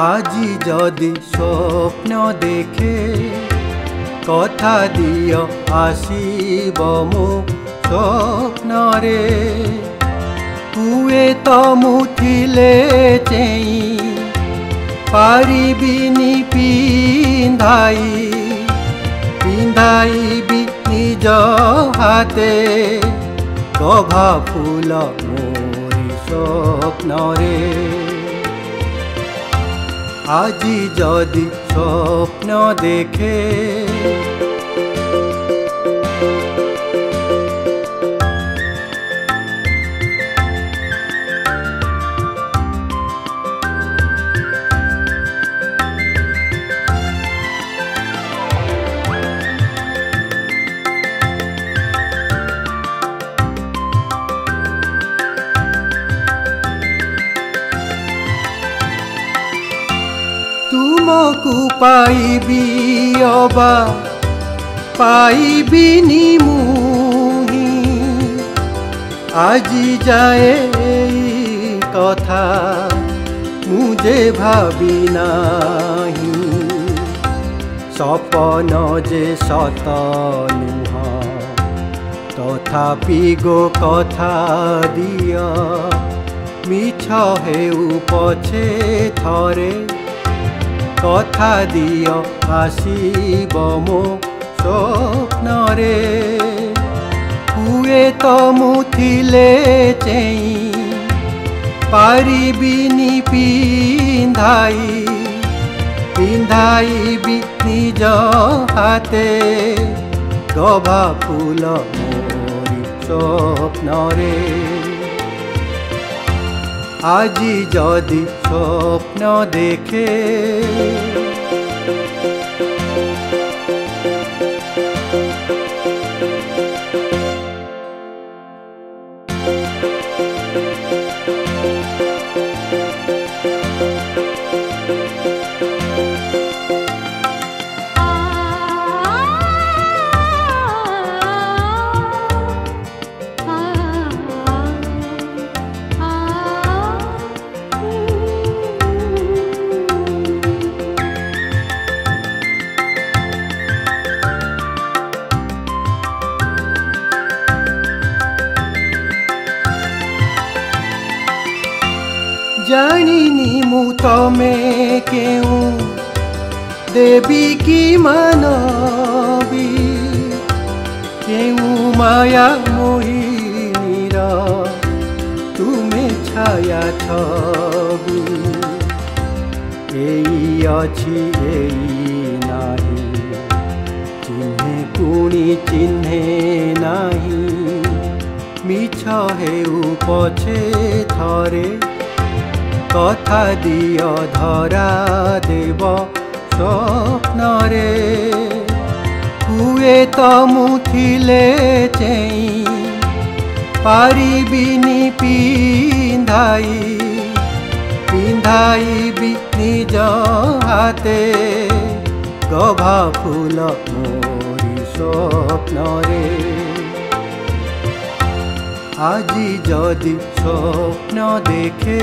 আজি যদি স্বপ্ন দেখে কথা দিও আসিব মো স্বপ্নরে হুয়ে তো মুঠিলে চেই পারিবিনি পিন্ধাইবি নিজ হাতে গভা ফুল মোরি স্বপ্নরে আজি যদি স্বপ্ন দেখে तुमको पाइबी अबा पाइबिनी मुही আজি जाए कथा मुझे भाबी नाही सपन जे सत नुह तथापि गो कथा दिया मिछ हेउ पछे थरे कथा दियो आसीब मो स्वप्नरे हुए तो मुथिले चेई पारिबिनी पिंधाइबि निज हाथे गभा फूल मोरी स्वप्नरे আজি যদি স্বপ্ন দেখে जानिनी मु तमे केउ देवी की मानवी केउ माया मोहिनीर तुमे छाया छवि एई अछि एई नाही चिन्हे पुणी चिन्हे नाही मिछ हेउ पछे थरे कथा दियो धरा देव स्वप्नरे हुए तो मुथिले चेई पारिबिनी पिंधाइबि निज हाथे गभा फूल मोरी स्वप्नरे আজি যদি স্বপ্ন দেখে